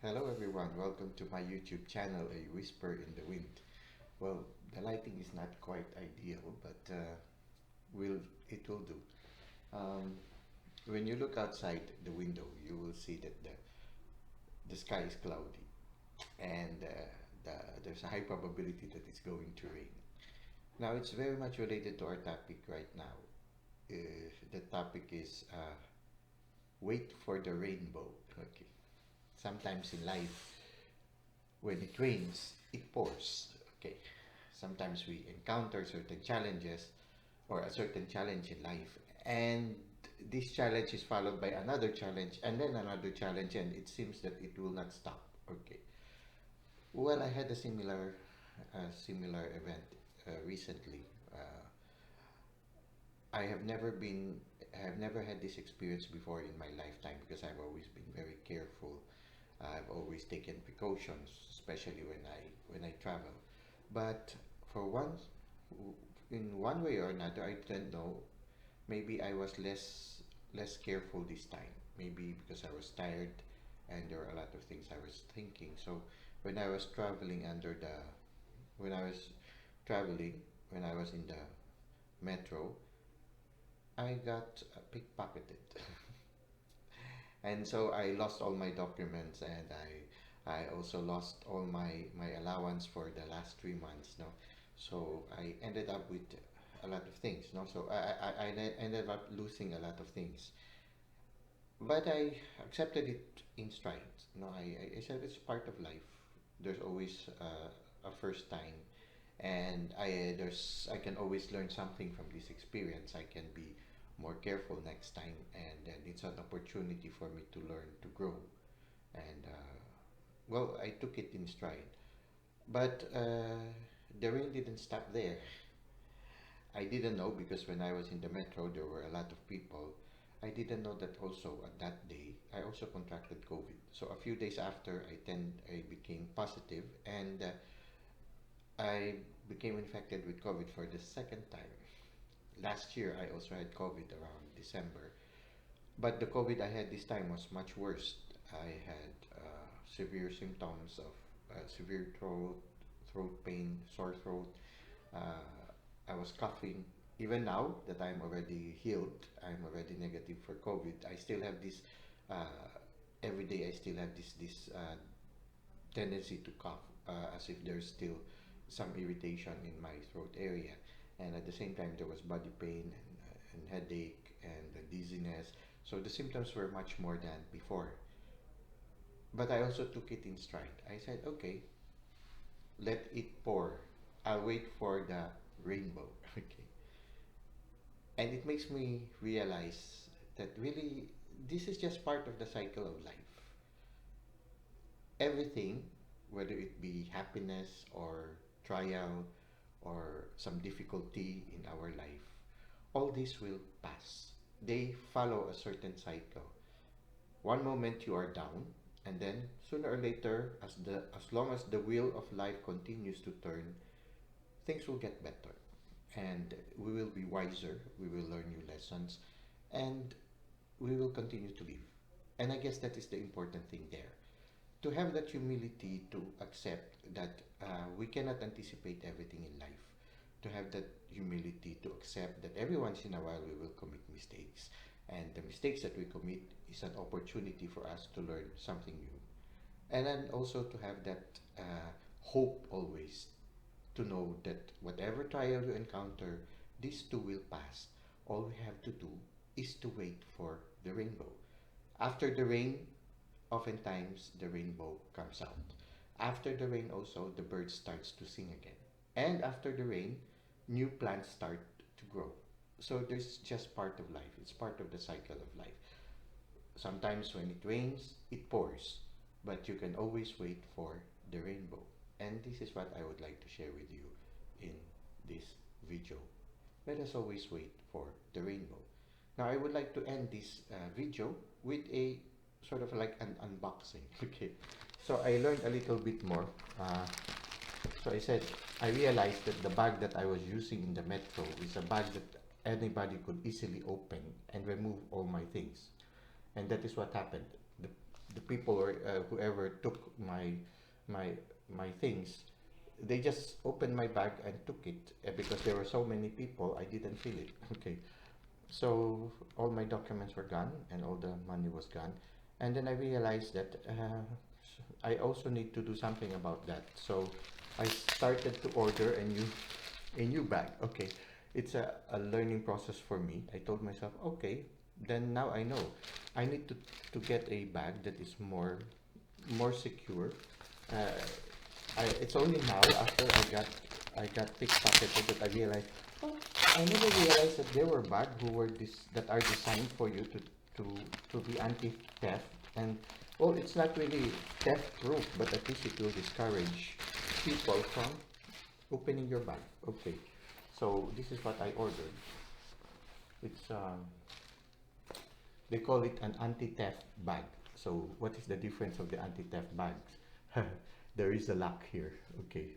Hello everyone, welcome to my YouTube channel, A Whisper in the Wind. Well, the lighting is not quite ideal, but will it will do. Um, when you look outside the window, you will see that the sky is cloudy and there's a high probability that it's going to rain. Now, it's very much related to our topic right now. The topic is wait for the rainbow. Okay. Sometimes in life, when it rains, it pours. Okay. Sometimes we encounter certain challenges or a certain challenge in life, and this challenge is followed by another challenge and then another challenge, and it seems that it will not stop. Okay. Well, I had a similar event recently. I have never been, I have never had this experience before in my lifetime because I've always been very careful. I've always taken precautions, especially when I travel. But for once, in one way or another, I don't know. Maybe I was less careful this time. Maybe because I was tired, and there were a lot of things I was thinking. So when I was traveling under the when I was traveling when I was in the metro, I got pickpocketed. And so I lost all my documents, and I also lost all my allowance for the last 3 months. No, so I ended up with a lot of things. No, so I ended up losing a lot of things, but I accepted it in stride. No, I said it's part of life. There's always a first time, and I can always learn something from this experience. I can be more careful next time, and then it's an opportunity for me to learn to grow. And well, I took it in stride, but the rain didn't stop there. I didn't know because when I was in the metro, there were a lot of people. I didn't know that also at that day, I also contracted COVID. So a few days after, I became positive, and I became infected with COVID for the second time. Last year, I also had COVID around December, but the COVID I had this time was much worse. I had severe symptoms of severe throat pain, sore throat. Uh, I was coughing. Even now that I'm already healed, I'm already negative for COVID. I still have this. Every day, I still have this tendency to cough, as if there's still some irritation in my throat area. And at the same time, there was body pain and headache and dizziness. So the symptoms were much more than before. But I also took it in stride. I said, okay, let it pour. I'll wait for the rainbow. Okay. And it makes me realize that really this is just part of the cycle of life. Everything, whether it be happiness or trial or some difficulty in our life, all this will pass. They follow a certain cycle. One moment you are down, and then sooner or later, as long as the wheel of life continues to turn, things will get better, and we will be wiser. We will learn new lessons, and we will continue to live. And I guess that is the important thing there. To have that humility to accept that we cannot anticipate everything in life, to have that humility to accept that every once in a while we will commit mistakes, and the mistakes that we commit is an opportunity for us to learn something new, and then also to have that hope always, to know that whatever trial you encounter, this too will pass. All we have to do is to wait for the rainbow. After the rain, oftentimes the rainbow comes out. After the rain also, the bird starts to sing again. And after the rain, new plants start to grow. So there's just part of life. It's part of the cycle of life. Sometimes when it rains, it pours. But you can always wait for the rainbow. And this is what I would like to share with you in this video. Let us always wait for the rainbow. Now, I would like to end this video with a sort of like an unboxing. Okay, so I learned a little bit more. Uh, so I said, I realized that the bag that I was using in the metro is a bag that anybody could easily open and remove all my things. And that is what happened. The, the people or whoever took my my things, they just opened my bag and took it because there were so many people. I didn't feel it. Okay, so all my documents were gone and all the money was gone, and then I realized that I also need to do something about that. So I started to order a new bag. Okay, it's a learning process for me. I told myself, okay, then now I know I need to get a bag that is more secure. Uh, it's only now after I got pickpocketed that I realized, oh, I never realized that there were bags that are designed for you to to be anti-theft. And well, it's not really theft proof, but at least it will discourage people from opening your bag. Okay, so this is what I ordered. It's they call it an anti-theft bag. So what is the difference of the anti-theft bags? There is a lock here. Okay,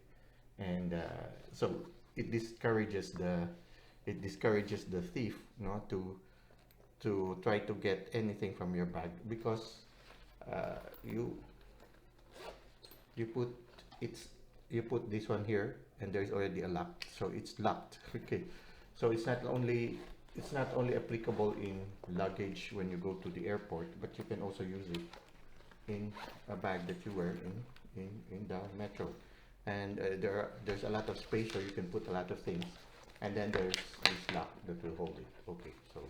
and so it discourages the thief, to try to get anything from your bag because uh, you you put it's you put this one here and there's already a lock, so it's locked. Okay, so it's not only applicable in luggage when you go to the airport, but you can also use it in a bag that you wear in the metro. And there's a lot of space where you can put a lot of things, and then there's this lock that will hold it. Okay, so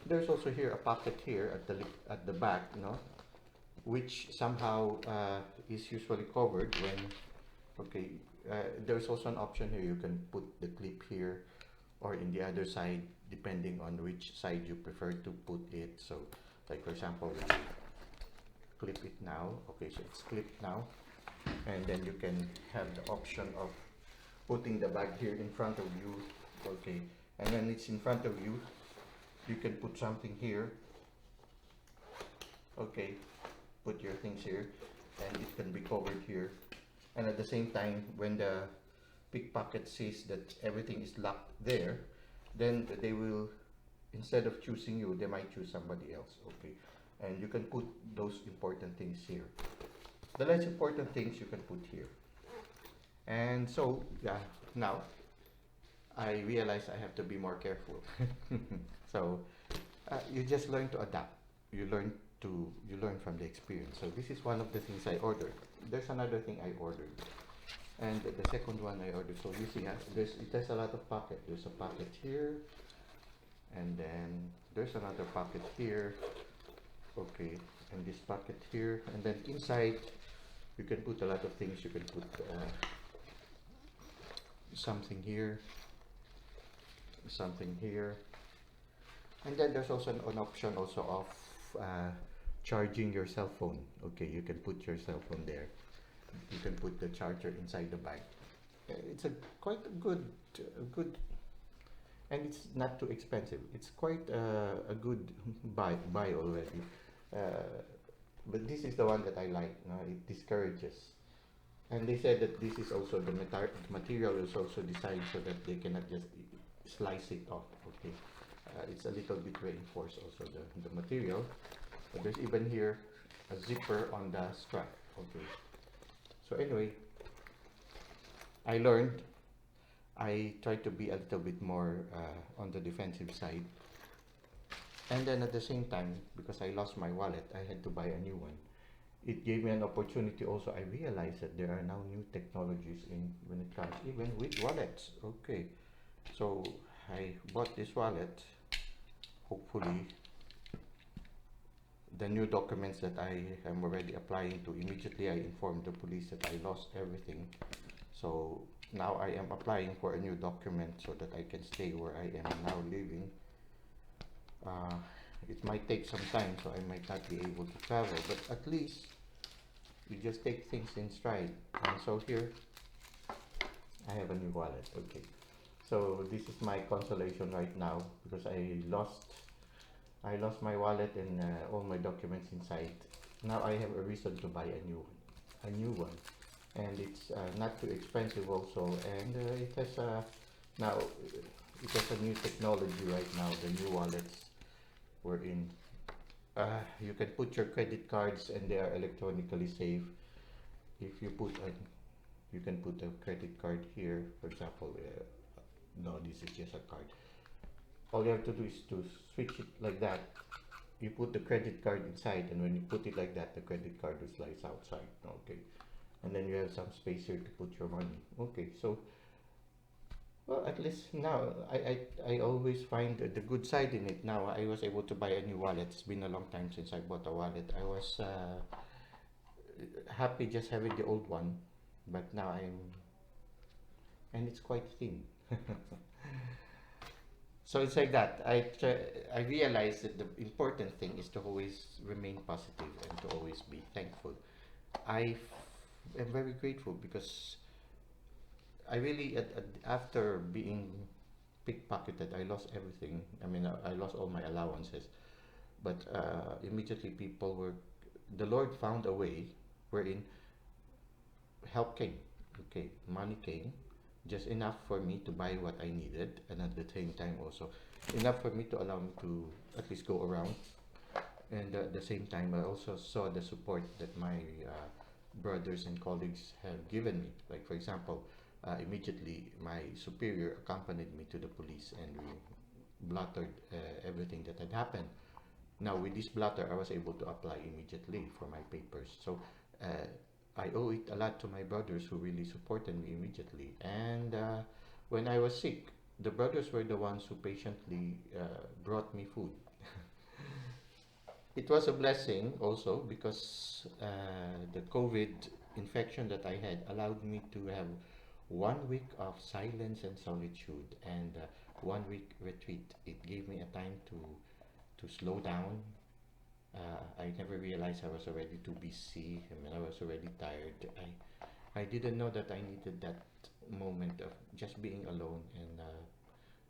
there's also here a pocket here at the back, which somehow is usually covered when. Okay, there's also an option here. You can put the clip here or in the other side, depending on which side you prefer to put it. So, like for example, we clip it now. Okay, so it's clipped now, and then you can have the option of putting the bag here in front of you. Okay, and when it's in front of you, you can put something here. Okay, put your things here, and it can be covered here. And at the same time, when the pickpocket sees that everything is locked there, then they will, instead of choosing you, they might choose somebody else. Okay, and you can put those important things here. The less important things you can put here. And so, yeah, now I realize I have to be more careful. So you just learn to adapt. You learn from the experience. So this is one of the things I ordered. There's another thing I ordered, and the second one I ordered. So you see, it has a lot of pocket. There's a pocket here, and then there's another pocket here. Okay, and this pocket here, and then inside you can put a lot of things. You can put something here, and then there's also an option also of charging your cell phone. Okay, you can put your cell phone there. You can put the charger inside the bag. It's a quite good, and it's not too expensive. It's quite a good buy already. But this is the one that I like. It discourages, and they said that this is also the material is also designed so that they cannot just slice it off. Okay, it's a little bit reinforced also the material. But there's even here a zipper on the strap. Okay, so anyway, I learned. I tried to be a little bit more on the defensive side, and then at the same time, because I lost my wallet, I had to buy a new one. It gave me an opportunity also. I realized that there are now new technologies when it comes even with wallets. Okay, so I bought this wallet. Hopefully the new documents that I am already applying to, immediately I informed the police that I lost everything. So now I am applying for a new document so that I can stay where I am now living. It might take some time, so I might not be able to travel, but at least you just take things in stride. And so here I have a new wallet. Okay, so this is my consolation right now because I lost my wallet and all my documents inside. Now I have a reason to buy a new one, and it's not too expensive also, and it has now it has a new technology right now. The new wallets we're in, You can put your credit cards and they are electronically safe. If you put a, you can put a credit card here, for example. No, this is just a card. All you have to do is to switch it like that. You put the credit card inside, and when you put it like that, the credit card is lies outside. Okay, and then you have some space here to put your money. Okay, so well, at least now I always find the good side in it. Now I was able to buy a new wallet. It's been a long time since I bought a wallet. I was happy just having the old one, but now and it's quite thin. So it's like that. I realize that the important thing is to always remain positive and to always be thankful. Am very grateful because I really, after being pickpocketed, I lost everything. I mean, I lost all my allowances. But immediately the Lord found a way wherein help came. Okay, money came, just enough for me to buy what I needed, and at the same time also enough for me to allow me to at least go around. And at the same time, I also saw the support that my brothers and colleagues have given me. Like, for example, immediately my superior accompanied me to the police and we blotted everything that had happened. Now, with this blotter, I was able to apply immediately for my papers. So, I owe it a lot to my brothers who really supported me immediately. And when I was sick, the brothers were the ones who patiently brought me food. It was a blessing also because the COVID infection that I had allowed me to have 1 week of silence and solitude and 1 week retreat. It gave me a time to slow down. I never realized I was already too busy. I mean, I was already tired. I didn't know that I needed that moment of just being alone and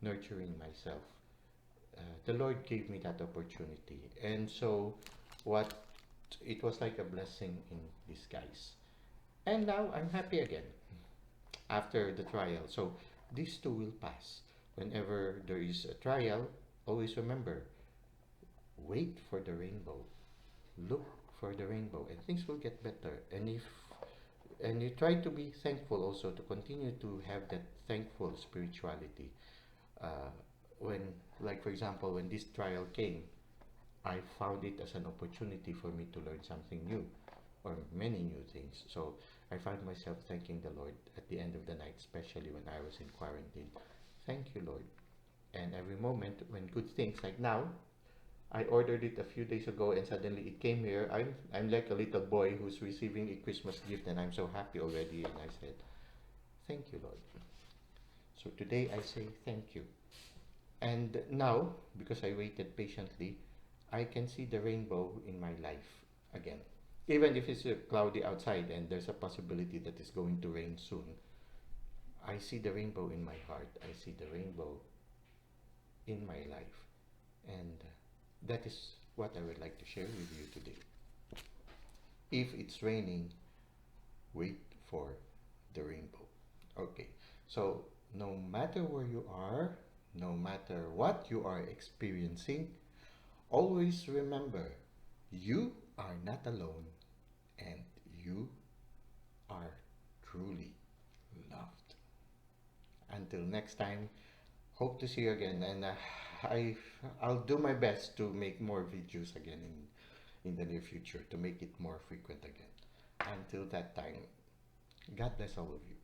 nurturing myself. The Lord gave me that opportunity, and so what it was like a blessing in disguise. And now I'm happy again after the trial. So these two will pass. Whenever there is a trial, always remember, wait for the rainbow. Look for the rainbow and things will get better. And you try to be thankful also to continue to have that thankful spirituality. Uh, when, like for example, when this trial came, I found it as an opportunity for me to learn something new or many new things. So I found myself thanking the Lord at the end of the night, especially when I was in quarantine. Thank you, Lord. And every moment when good things, like now, I ordered it a few days ago and suddenly it came here. I'm like a little boy who's receiving a Christmas gift and I'm so happy already. And I said, thank you, Lord. So today I say thank you. And now, because I waited patiently, I can see the rainbow in my life again. Even if it's cloudy outside and there's a possibility that it's going to rain soon, I see the rainbow in my heart. I see the rainbow in my life. And that is what I would like to share with you today. If it's raining, wait for the rainbow. Okay, so no matter where you are, no matter what you are experiencing, always remember you are not alone and you are truly loved. Until next time, hope to see you again. And I, I'll do my best to make more videos again in the near future to make it more frequent again. Until that time, God bless all of you.